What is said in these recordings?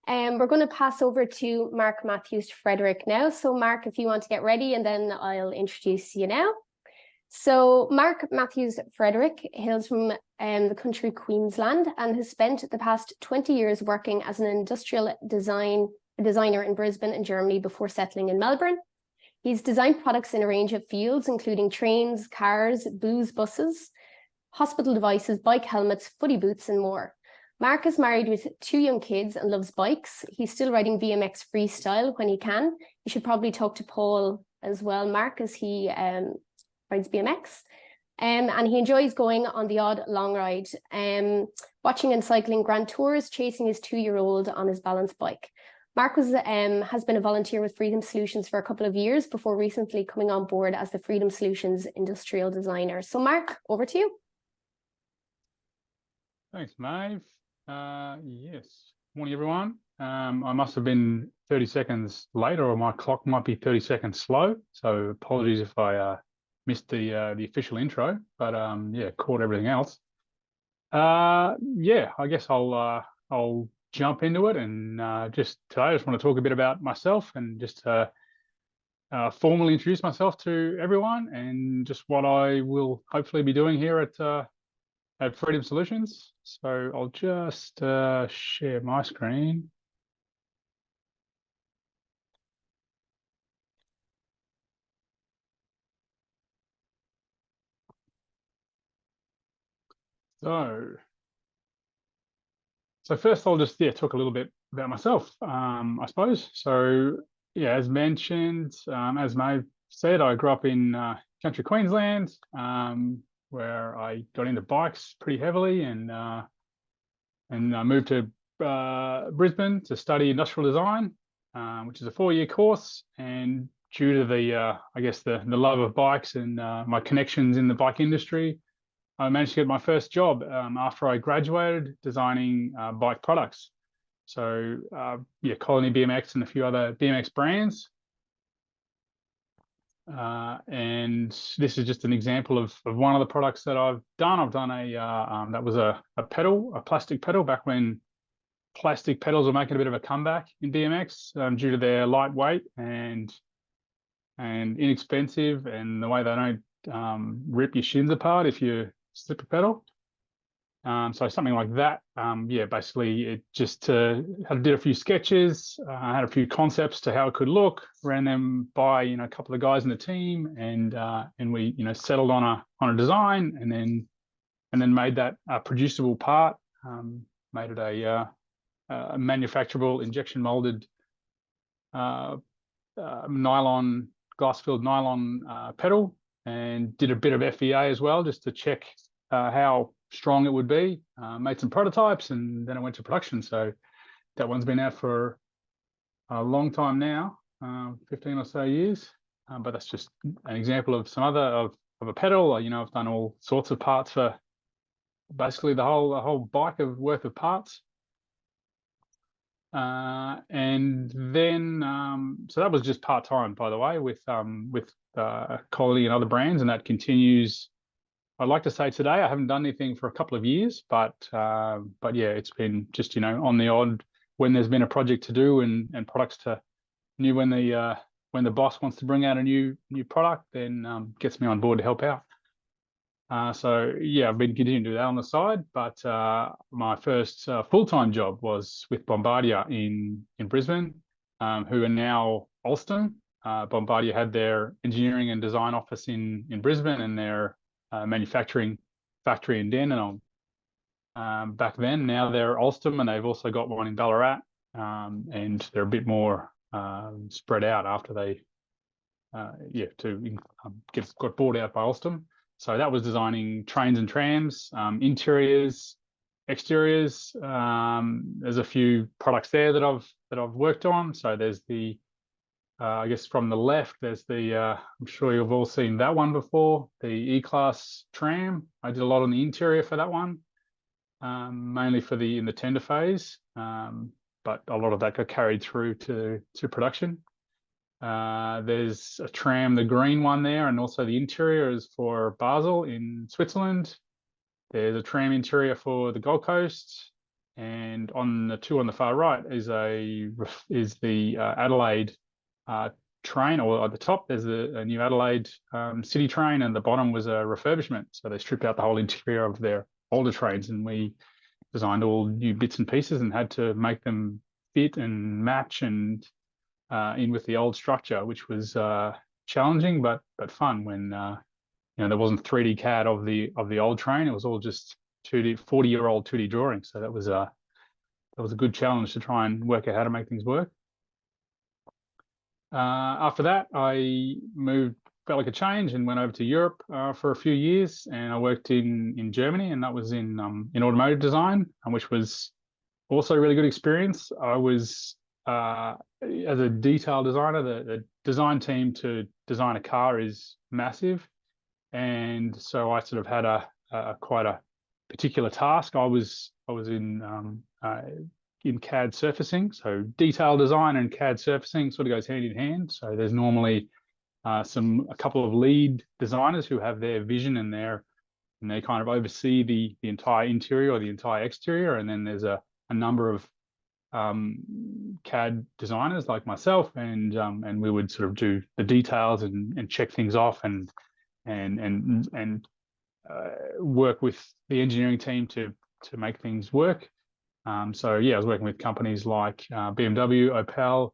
We're going to pass over to Mark Matthews-Frederick now. So Mark, if you want to get ready, and then I'll introduce you now. So Mark Matthews-Frederick hails from the country Queensland and has spent the past 20 years working as an industrial designer in Brisbane and Germany before settling in Melbourne. He's designed products in a range of fields, including trains, cars, booze buses, hospital devices, bike helmets, footy boots, and more. Mark is married with 2 young kids and loves bikes. He's still riding BMX freestyle when he can. You should probably talk to Paul as well, Mark, as he rides BMX. And he enjoys going on the odd long ride, watching and cycling grand tours, chasing his 2-year-old on his balance bike. Mark has been a volunteer with Freedom Solutions for a couple of years before recently coming on board as the Freedom Solutions industrial designer. So Mark, over to you. Thanks, Maeve. Yes, morning everyone. I must have been 30 seconds late, or my clock might be 30 seconds slow, so apologies if I missed the official intro, but yeah, caught everything else. Yeah, I guess I'll jump into it, and just today I just want to talk a bit about myself and just formally introduce myself to everyone, and just what I will hopefully be doing here at Freedom Solutions. So I'll just share my screen. So first I'll just talk a little bit about myself, I suppose. So yeah, as mentioned, as Maeve said, I grew up in country Queensland, where I got into bikes pretty heavily, and I moved to Brisbane to study industrial design, which is a 4-year course. And due to the I guess the love of bikes and my connections in the bike industry, I managed to get my first job after I graduated, designing bike products. So yeah, Colony BMX and a few other BMX brands. And this is just an example of one of the products that I've done. I've done that was a pedal, a plastic pedal, back when plastic pedals were making a bit of a comeback in BMX, due to their lightweight and inexpensive, and the way they don't rip your shins apart if you slip a pedal. So something like that. Yeah, basically it just did a few sketches, had a few concepts to how it could look, ran them by a couple of guys in the team, and we settled on a design, and then made that a producible part, made it a manufacturable injection molded nylon, glass-filled nylon pedal, and did a bit of FEA as well, just to check how strong it would be. Made some prototypes, and then it went to production. So that one's been out for a long time now, 15 or so years. But that's just an example of some other of a pedal. I've done all sorts of parts for basically the whole bike worth of parts. And then so that was just part-time, by the way, with Colony and other brands, and that continues. I'd like to say today I haven't done anything for a couple of years, but yeah, it's been just on the odd, when there's been a project to do and products to new, when the boss wants to bring out a new product, then gets me on board to help out. So yeah, I've been continuing to do that on the side, but my first full-time job was with Bombardier in Brisbane, who are now Alstom. Bombardier had their engineering and design office in Brisbane, and their manufacturing factory in Dandenong back then. Now they're Alstom, and they've also got one in Ballarat, and they're a bit more spread out after they got bought out by Alstom. So that was designing trains and trams, interiors, exteriors. There's a few products there that I've worked on. So there's the I guess from the left, there's the I'm sure you've all seen that one before, the E-Class tram. I did a lot on the interior for that one, mainly in the tender phase, but a lot of that got carried through to production. There's a tram, the green one there, and also the interior is for Basel in Switzerland. There's a tram interior for the Gold Coast. And on the two on the far right is the Adelaide train, or at the top there's a new Adelaide city train, and the bottom was a refurbishment. So they stripped out the whole interior of their older trains, and we designed all new bits and pieces and had to make them fit and match and in with the old structure, which was challenging but fun when there wasn't 3D CAD of the old train. It was all just 2D 40-year-old 2D drawings. So that was a good challenge to try and work out how to make things work. After that, I felt like a change and went over to Europe for a few years, and I worked in Germany, and that was in automotive design, which was also a really good experience. I was as a detail designer, the design team to design a car is massive, and so I sort of had a quite a particular task. I was in CAD surfacing, so detail design and CAD surfacing sort of goes hand in hand. So there's normally a couple of lead designers who have their vision and they kind of oversee the entire interior or the entire exterior, and then there's a number of CAD designers like myself, and we would sort of do the details and check things off and work with the engineering team to make things work. So yeah, I was working with companies like BMW, Opel,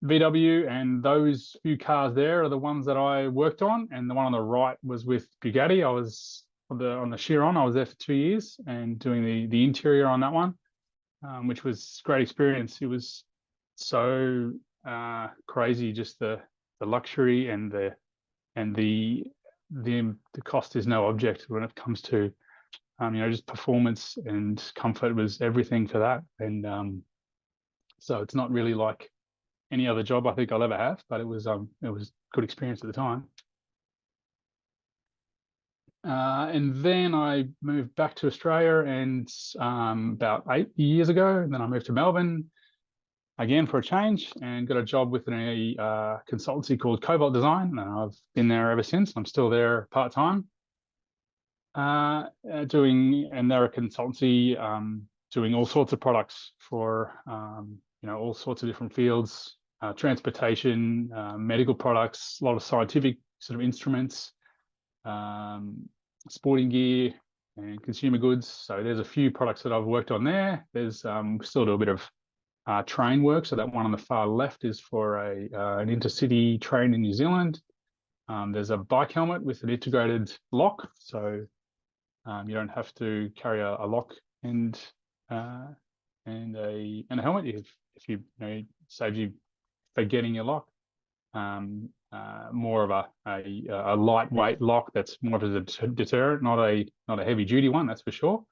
VW, and those few cars there are the ones that I worked on. And the one on the right was with Bugatti. I was on the Chiron. I was there for 2 years and doing the interior on that one, which was a great experience. It was so crazy, just the luxury and the cost is no object when it comes to just performance, and comfort was everything for that. And so it's not really like any other job I think I'll ever have, but it was good experience at the time. And then I moved back to Australia, and about 8 years ago, and then I moved to Melbourne again for a change, and got a job within a consultancy called Cobalt Design, and I've been there ever since. I'm still there part-time, and they're a consultancy doing all sorts of products for all sorts of different fields, transportation, medical products, a lot of scientific sort of instruments, sporting gear and consumer goods. So there's a few products that I've worked on there. There's still do a bit of train work. So that one on the far left is for an intercity train in New Zealand. There's a bike helmet with an integrated lock, so you don't have to carry a lock and a helmet. If you it saves you forgetting your lock. More of a lightweight lock that's more of a deterrent, not a heavy duty one, that's for sure.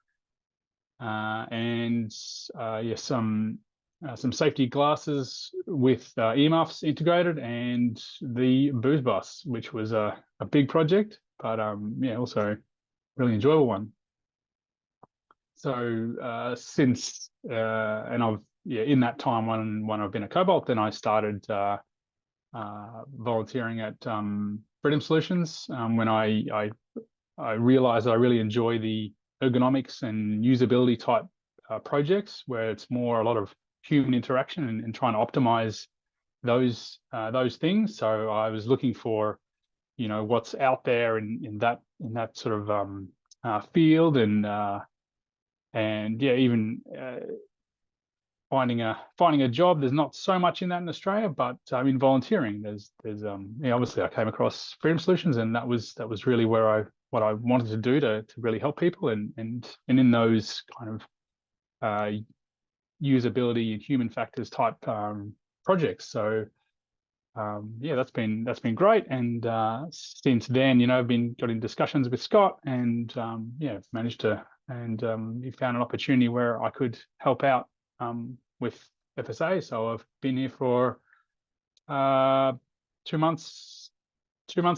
And some safety glasses with earmuffs integrated, and the booze bus, which was a big project, but also really enjoyable one. So since and I've in that time when I've been at Cobalt, then I started volunteering at Freedom Solutions when I realized that I really enjoy the ergonomics and usability type projects where it's more a lot of human interaction and trying to optimize those things. So I was looking for what's out there in that sort of field, and even finding a job. There's not so much in that in Australia, but in volunteering, there's obviously I came across Freedom Solutions, and that was really what I wanted to do to really help people, and in those kind of usability and human factors type projects. So that's been great, and since then I've got in discussions with Scott, and managed to, and he found an opportunity where I could help out with FSA. So I've been here for 2 months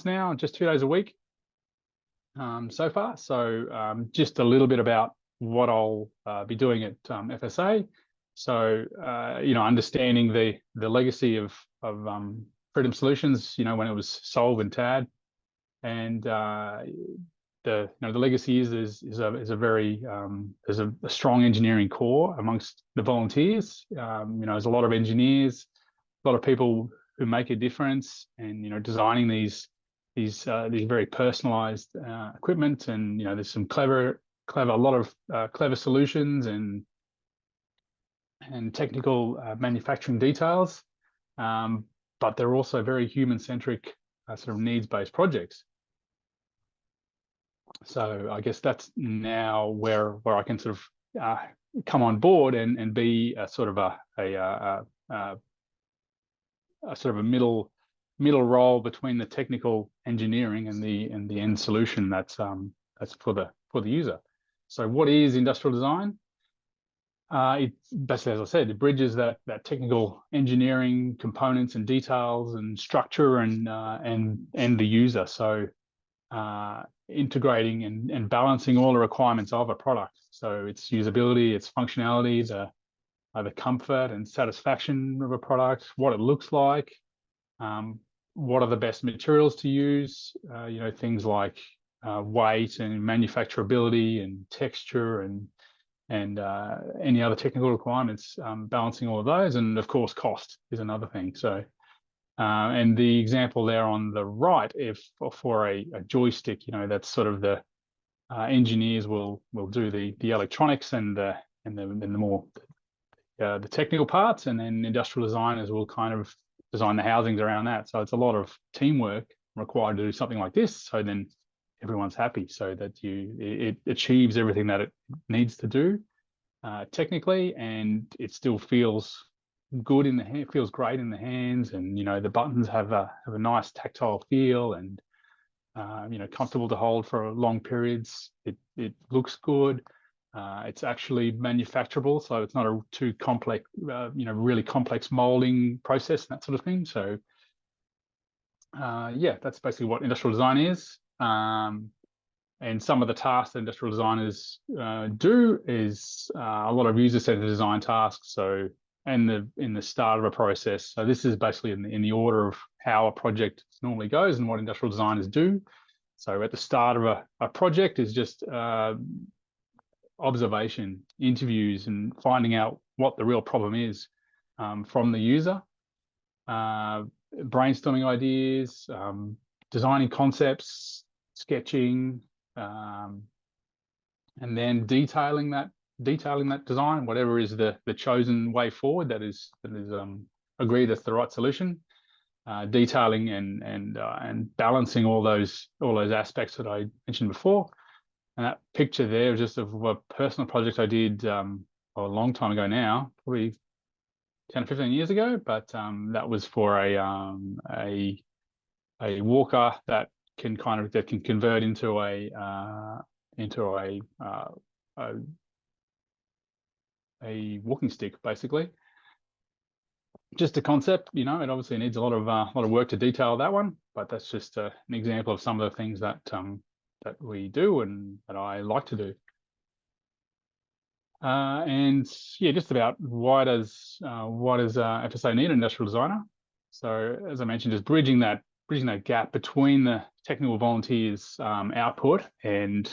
now, just 2 days a week so far. So just a little bit about what I'll be doing at FSA. So understanding the legacy of Freedom Solutions, when it was Solve and TAD, and the legacy is a very there's a strong engineering core amongst the volunteers. There's a lot of engineers, a lot of people who make a difference, and designing these very personalized equipment, and there's some a lot of clever solutions and technical manufacturing details, but they're also very human-centric sort of needs-based projects. So I guess that's now where I can sort of come on board and be a sort of a sort of a middle role between the technical engineering and the end solution that's for the user. So what is industrial design? It basically, as I said, it bridges that technical engineering components and details and structure and the user. So integrating and balancing all the requirements of a product. So its usability, its functionality, the comfort and satisfaction of a product, what it looks like, what are the best materials to use, things like weight and manufacturability and texture and any other technical requirements, balancing all of those. And of course, cost is another thing. So and the example there on the right, if for a joystick, that's sort of the engineers will do the electronics and the more the technical parts, and then industrial designers will kind of design the housings around that. So it's a lot of teamwork required to do something like this. So then everyone's happy, so that it achieves everything that it needs to do technically, and it still feels good in the hand, feels great in the hands, and the buttons have a nice tactile feel, and comfortable to hold for long periods. It looks good. It's actually manufacturable, so it's not a too complex, really complex molding process and that sort of thing. So yeah, that's basically what industrial design is. And some of the tasks that industrial designers do is a lot of user-centered design tasks. So in the start of a process. So this is basically in the order of how a project normally goes and what industrial designers do. So at the start of a project is just observation, interviews, and finding out what the real problem is from the user. Brainstorming ideas, designing concepts, sketching, and then detailing that design, whatever is the chosen way forward that is agreed that's the right solution. Detailing and balancing all those aspects that I mentioned before. And that picture there is just of a personal project I did a long time ago now, probably 10 or 15 years ago, but that was for a walker that can convert into a walking stick, basically. Just a concept, it obviously needs a lot of work to detail that one, but that's just an example of some of the things that we do and that I like to do. And yeah, just about what does FSA need an industrial designer? So as I mentioned, just bridging that gap between the technical volunteers' output and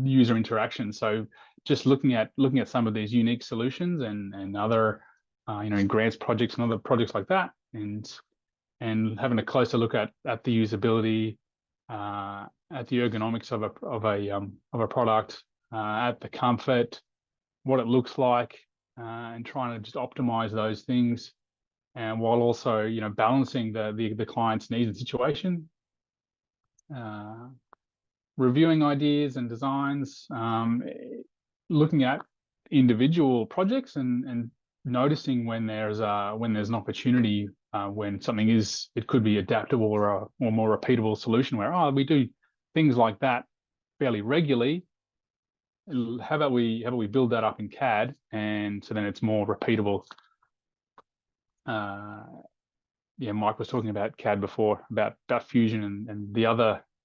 user interaction. So just looking at some of these unique solutions and other in grants projects and other projects like that, and having a closer look at the usability, at the ergonomics of a product, at the comfort, what it looks like, and trying to just optimize those things, and while also balancing the client's needs and situation. Reviewing ideas and designs, looking at individual projects and noticing when there's an opportunity, when something it could be adaptable or a more repeatable solution where we do things like that fairly regularly. How about we build that up in CAD, and so then it's more repeatable. Yeah, Mike was talking about CAD before, about Fusion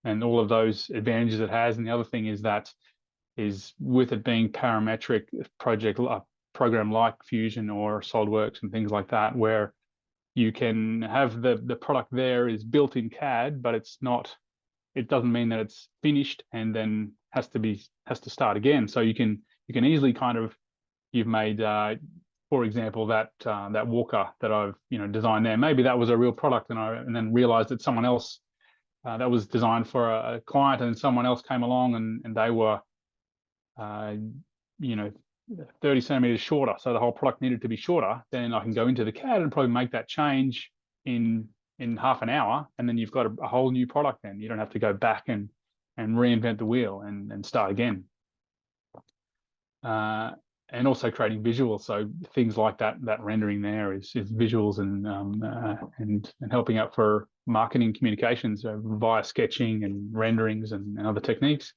and all of those advantages it has. And the other thing is with it being parametric program like Fusion or SolidWorks and things like that, where you can have the product there is built in CAD, but it's not it doesn't mean that it's finished and then has to start again. So you can easily kind of, you've made for example, that walker that I've designed there. Maybe that was a real product, and then realized that someone else that was designed for a client, and someone else came along and they were 30 centimeters shorter, so the whole product needed to be shorter. Then I can go into the CAD and probably make that change in half an hour, and then you've got a whole new product. Then you don't have to go back and reinvent the wheel and start again. And also creating visuals, so things like that rendering there is visuals and helping out for marketing communications via sketching and renderings and other techniques.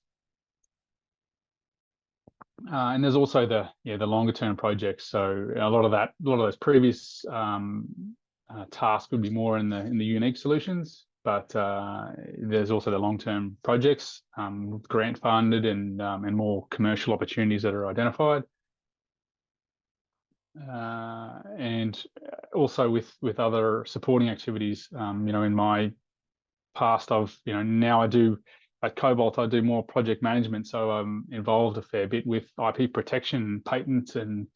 And there's also the longer term projects. So a lot of those previous tasks would be more in the unique solutions, but there's also the long term projects, grant funded and more commercial opportunities that are identified. And also with other supporting activities. In my past, now I do at Cobalt, I do more project management, so I'm involved a fair bit with IP protection, patents, and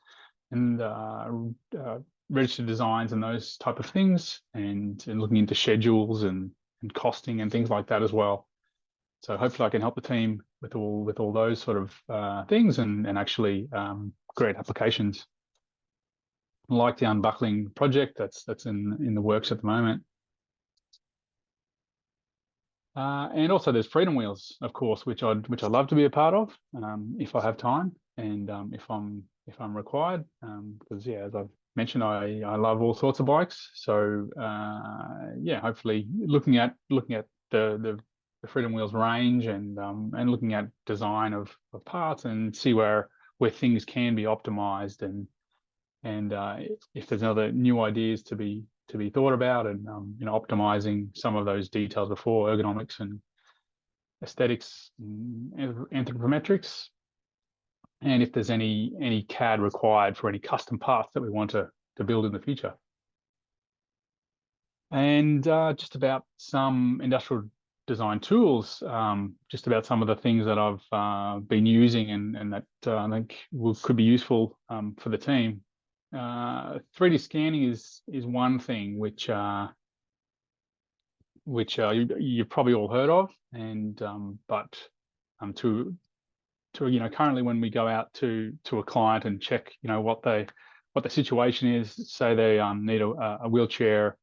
registered designs and those type of things, and looking into schedules and costing and things like that as well. So hopefully I can help the team with all those sort of things and actually create applications. Like the unbuckling project that's in the works at the moment. And also there's Freedom Wheels, of course, which I'd love to be a part of if I have time and if I'm required. Because as I've mentioned, I love all sorts of bikes. So hopefully looking at the Freedom Wheels range and looking at design of parts and see where things can be optimized and if there's other new ideas to be thought about, and optimizing some of those details before, ergonomics and aesthetics and anthropometrics, and if there's any CAD required for any custom parts that we want to build in the future. And just about some industrial design tools, just about some of the things that I've been using and that I think could be useful for the team. 3D scanning is one thing which you've probably all heard of, and but to currently when we go out to a client and check what the situation is, say they need a wheelchair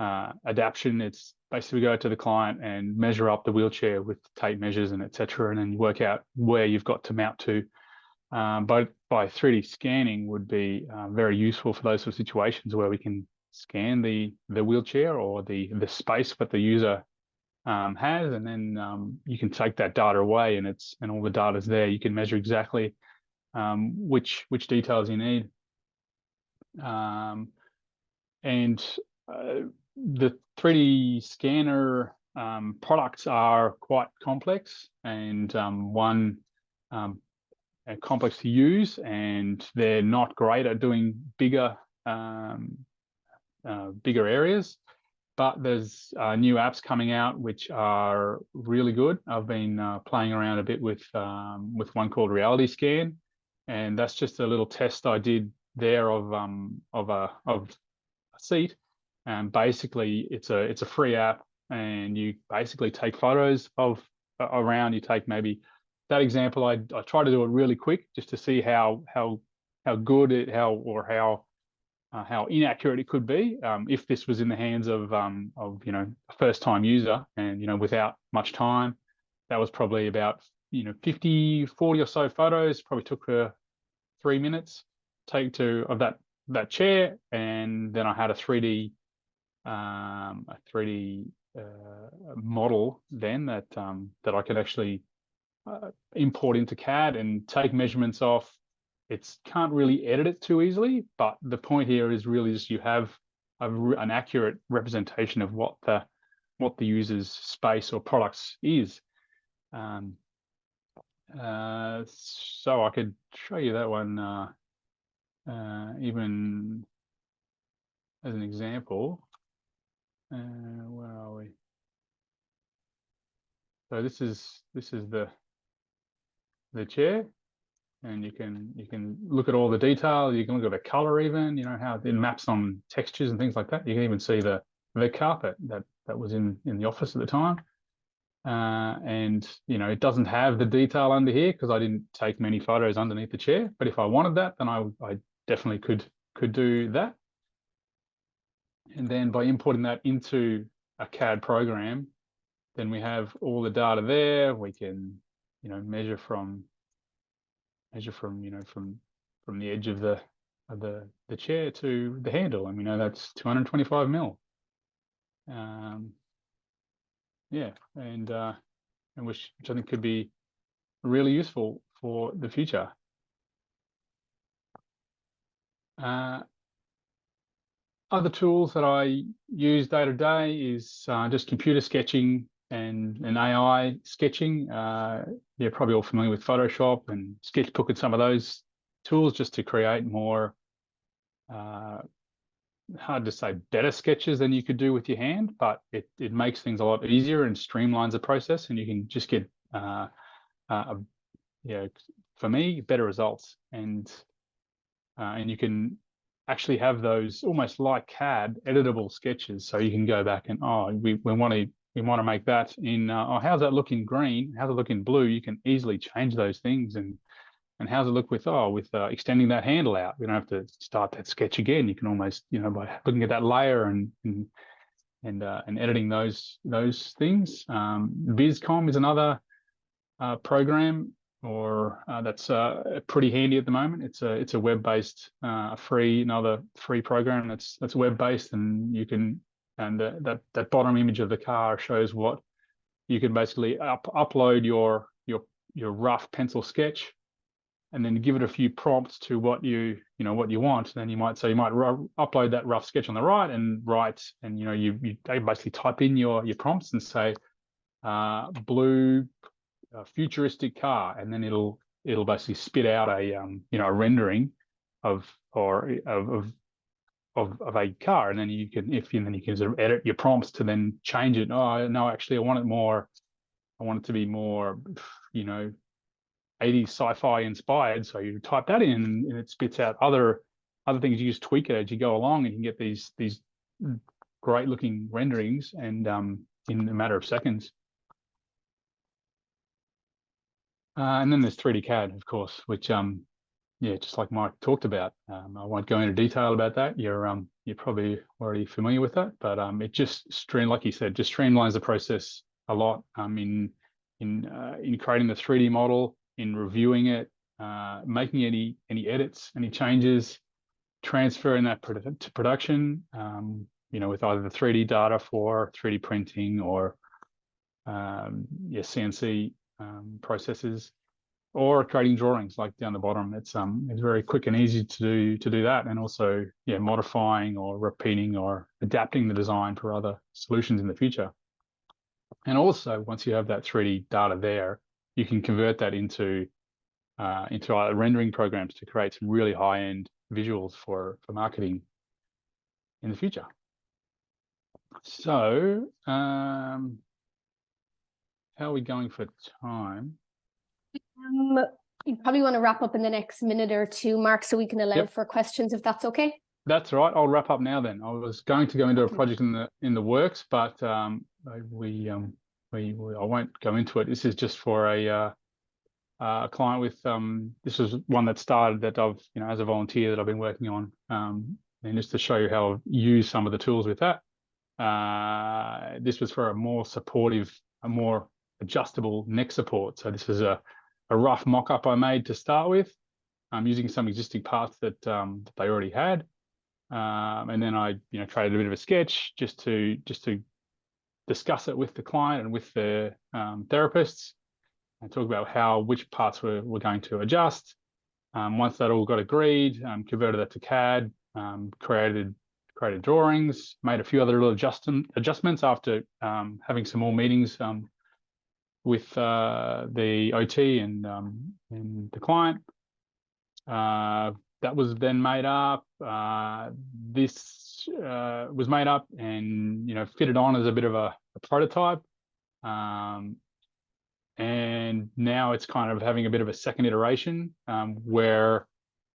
adaptation, it's basically we go to the client and measure up the wheelchair with tape measures and etc., and then you work out where you've got to mount to. But by 3D scanning would be very useful for those sort of situations where we can scan the wheelchair or the space that the user has, and then you can take that data away and all the data's there. You can measure exactly which details you need. And the 3D scanner products are quite complex and complex to use, and they're not great at doing bigger areas. But there's new apps coming out which are really good. I've been playing around a bit with one called Reality Scan, and that's just a little test I did there of a seat. And basically, it's a free app, and you basically take photos of around. You take maybe that example. I try to do it really quick just to see how good it how inaccurate it could be if this was in the hands of a first time user and without much time. That was probably about 40 or so photos. Probably took her 3 minutes take of that chair, and then I had a 3D model then that I could actually import into CAD and take measurements off. It can't really edit it too easily, but the point here is really just you have an accurate representation of what the user's space or products is. So I could show you that one even as an example. Where are we? So this is the chair, and you can look at all the detail. You can look at the color, even how it maps on textures and things like that. You can even see the carpet that was in the office at the time. And it doesn't have the detail under here because I didn't take many photos underneath the chair. But if I wanted that, then I definitely could do that. And then by importing that into a CAD program, then we have all the data there. We can measure from from the edge of the chair to the handle, and we know that's 225 mil. Yeah, and which I think could be really useful for the future. Other tools that I use day to day is just computer sketching and AI sketching. You're probably all familiar with Photoshop and Sketchbook and some of those tools, just to create more, hard to say better sketches than you could do with your hand, but it makes things a lot easier and streamlines the process, and you can just get for me, better results, and you can actually have those almost like CAD editable sketches. So you can go back and we want to make that in how's that look in green? How's it look in blue? You can easily change those things, and how's it look with extending that handle out? We don't have to start that sketch again. You can almost by looking at that layer and editing those things. VizCom is another program that's pretty handy at the moment. It's a web-based another free program that's web-based, and you can that bottom image of the car shows what you can basically upload your rough pencil sketch, and then give it a few prompts to what you want. Then you might upload that rough sketch on the right, and you basically type in your prompts and say blue futuristic car, and then it'll basically spit out a rendering of a car, and then you can sort of edit your prompts to then change it. Oh no, actually I want it to be more 80s sci-fi inspired. So you type that in, and it spits out other things. You just tweak it as you go along, and you can get these great looking renderings, and in a matter of seconds. And then there's 3D CAD, of course, which just like Mike talked about. I won't go into detail about that. You're probably already familiar with that, but it just like you said, just streamlines the process a lot. In creating the 3D model, in reviewing it, making any edits, any changes, transferring that to production. With either the 3D data for 3D printing or CNC processes, or creating drawings like down the bottom. It's very quick and easy to do that, and also modifying or repeating or adapting the design for other solutions in the future. And also, once you have that 3D data there, you can convert that into either rendering programs to create some really high-end visuals for marketing in the future. So how are we going for time? You probably want to wrap up in the next minute or two, Mark, so we can allow for questions, if that's okay. That's right. I'll wrap up now then. I was going to go into a project in the works, but I won't go into it. This is just for a client with this is one that started that I've as a volunteer that I've been working on, and just to show you how I've used some of the tools with that. This was for a more supportive, a more adjustable neck support. So this is a rough mock-up I made to start with, using some existing parts that they already had, and then I created a bit of a sketch just to discuss it with the client and with the therapists, and talk about which parts we're going to adjust. Once that all got agreed, converted that to CAD, created drawings, made a few other little adjustments after having some more meetings with the OT and the client. That was then made up. This was made up and fitted on as a bit of a prototype. and now it's kind of having a bit of a second iteration where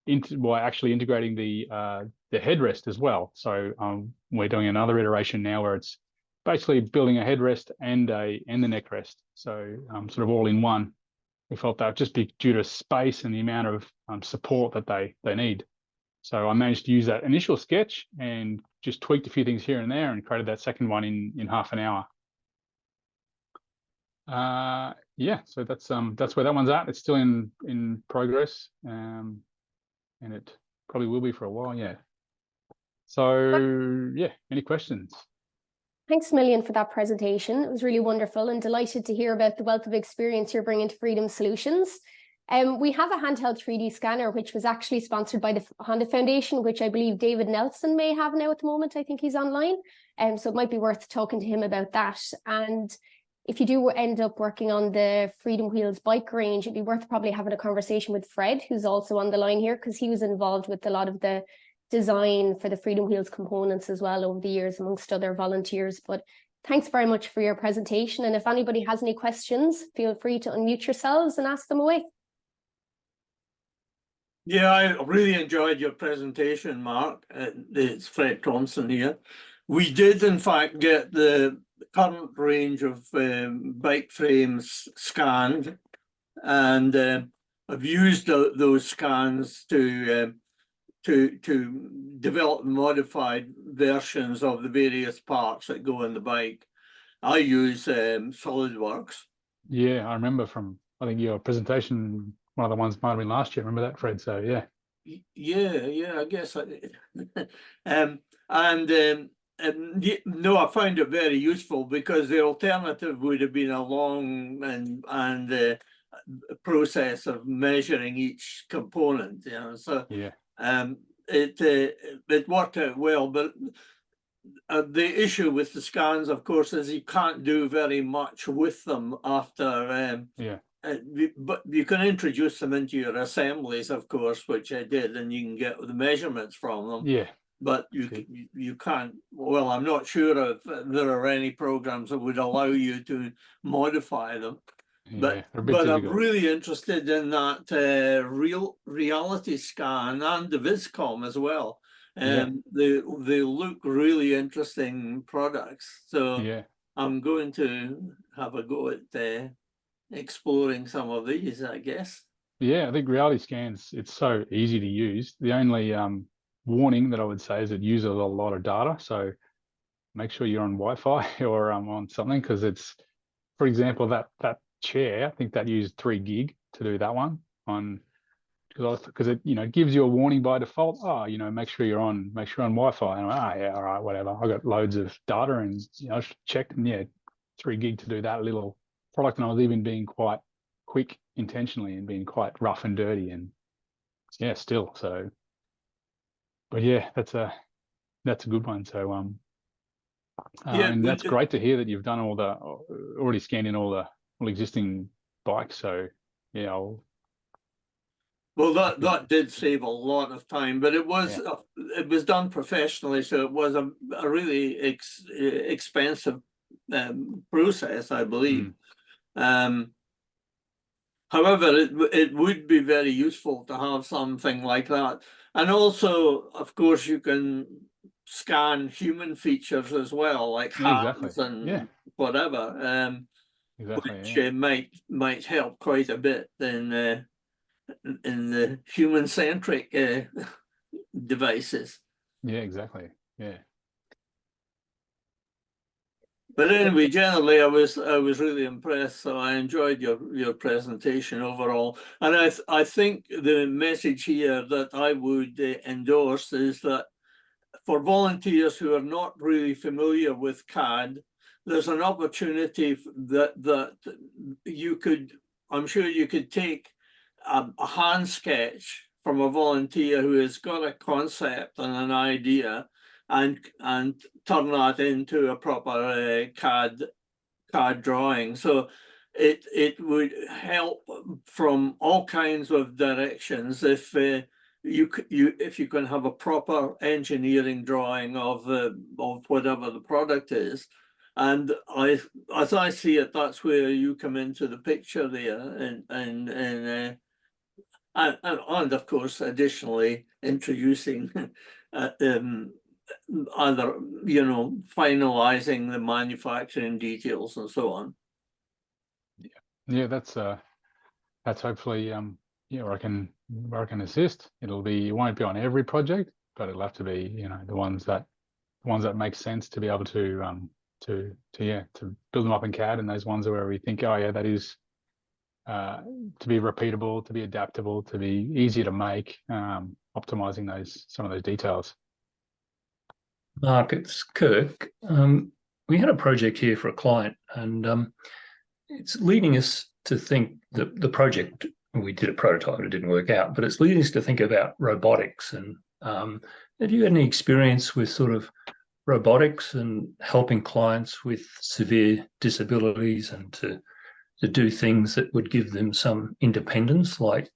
actually integrating the headrest as well. So we're doing another iteration now where it's basically building a headrest and the neck rest. So sort of all in one. We felt that would just be due to space and the amount of support that they need. So I managed to use that initial sketch and just tweaked a few things here and there and created that second one in half an hour. Yeah, so that's where that one's at. It's still in progress, and it probably will be for a while. Yeah. So yeah, any questions? Thanks a million for that presentation. It was really wonderful, and delighted to hear about the wealth of experience you're bringing to Freedom Solutions. We have a handheld 3D scanner, which was actually sponsored by the Honda Foundation, which I believe David Nelson may have now at the moment. I think he's online. So it might be worth talking to him about that. And if you do end up working on the Freedom Wheels bike range, it'd be worth probably having a conversation with Fred, who's also on the line here, because he was involved with a lot of the design for the Freedom Wheels components as well over the years, amongst other volunteers. But thanks very much for your presentation. And if anybody has any questions, feel free to unmute yourselves and ask them away. Yeah, I really enjoyed your presentation, Mark. It's Fred Thompson here. We did, in fact, get the current range of bike frames scanned, and I've used those scans to develop modified versions of the various parts that go in the bike. I use SolidWorks. Yeah, I remember from, I think, your presentation, one of the ones might have been last year. Remember that, Fred? So yeah. Yeah, I guess I did. No, I found it very useful, because the alternative would have been a long and process of measuring each component. You know, so yeah, it worked out well. But the issue with the scans, of course, is you can't do very much with them after. yeah. But you can introduce them into your assemblies, of course, which I did, and you can get the measurements from them. Yeah. But you can't. Well, I'm not sure if there are any programs that would allow you to modify them. Yeah, But I'm really interested in that reality scan and the Viscom as well. And they look really interesting products. So yeah, I'm going to have a go at exploring some of these, I guess. yeah. I think reality scans, it's so easy to use. The only warning that I would say is it uses a lot of data. So make sure you're on Wi-Fi or on something, because it's, for example, that chair, I think that used 3 gig to do that one on, because it gives you a warning by default. Oh, make sure you're on Wi-Fi. And I'm like, yeah, all right, whatever. I got loads of data, and I checked, and yeah, 3 gig to do that little product. And I was even being quite quick intentionally and being quite rough and dirty, and yeah, still. So, but yeah, that's a good one. So Yeah, and that's great to hear that you've done already scanned in all existing bikes. So yeah, well, that did save a lot of time, but it was done professionally, so it was a really expensive process, I believe. However, it would be very useful to have something like that, and also, of course, you can scan human features as well, like hands and whatever, which might help quite a bit in the human-centric devices. Yeah, exactly. Yeah. But anyway, generally, I was really impressed. So I enjoyed your presentation overall, and I think the message here that I would endorse is that for volunteers who are not really familiar with CAD, there's an opportunity that you could, I'm sure you could take a hand sketch from a volunteer who has got a concept and an idea, and turn that into a proper CAD drawing. So it would help from all kinds of directions if you can have a proper engineering drawing of whatever the product is, And as I see it, that's where you come into the picture there, and of course, additionally introducing other, finalizing the manufacturing details and so on. Yeah, that's hopefully where I can assist. It won't be on every project, but it'll have to be the ones that make sense to be able to build them up in CAD, and those ones where we think, oh yeah, that is to be repeatable, to be adaptable, to be easier to make, optimizing some of those details. Mark, it's Kirk. We had a project here for a client, and it's leading us to think that the project, we did a prototype, it didn't work out, but it's leading us to think about robotics. And have you had any experience with sort of robotics and helping clients with severe disabilities and to do things that would give them some independence? Like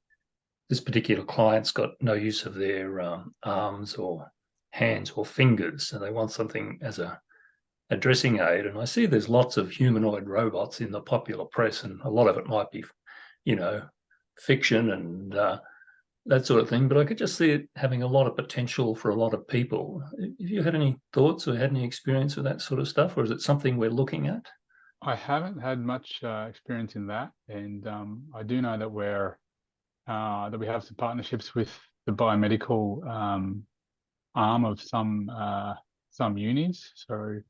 this particular client's got no use of their arms or hands or fingers, and they want something as a dressing aid. And I see there's lots of humanoid robots in the popular press, and a lot of it might be, fiction and that sort of thing. But I could just see it having a lot of potential for a lot of people. Have you had any thoughts or had any experience with that sort of stuff, or is it something we're looking at? I haven't had much experience in that, and I do know that we have some partnerships with the biomedical arm of some unis. So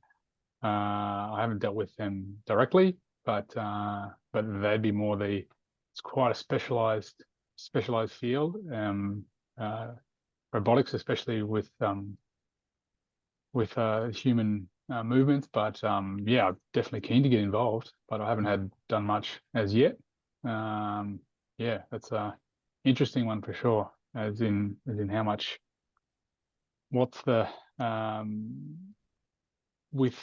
I haven't dealt with them directly, but they'd be more it's quite a specialized field. Robotics, especially with human movements, but yeah, definitely keen to get involved, but I haven't done much as yet. Yeah, that's a interesting one for sure, as in how much, what's the with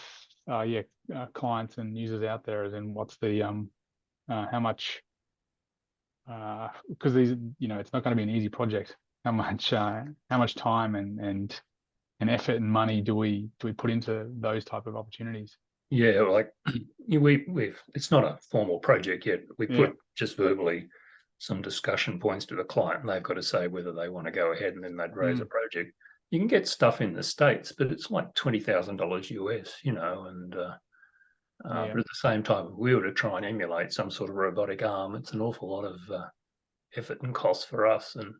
clients and users out there, as in what's the how much, because these, it's not going to be an easy project. How much time and effort and money do we put into those type of opportunities? Yeah, like we've it's not a formal project yet. We put just verbally some discussion points to the client, and they've got to say whether they want to go ahead, and then they'd raise a project. You can get stuff in the States, but it's like $20,000 US, and but at the same time, if we were to try and emulate some sort of robotic arm, it's an awful lot of effort and cost for us. And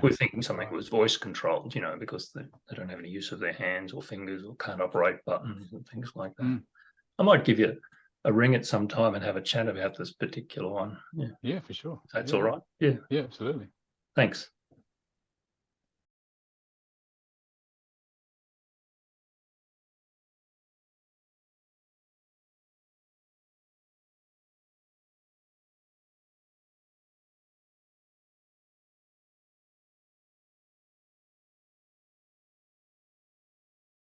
we're thinking something was voice controlled, because they don't have any use of their hands or fingers or can't operate buttons and things like that. I might give you a ring at some time and have a chat about this particular one. Yeah, for sure. That's all right. Yeah, absolutely. Thanks.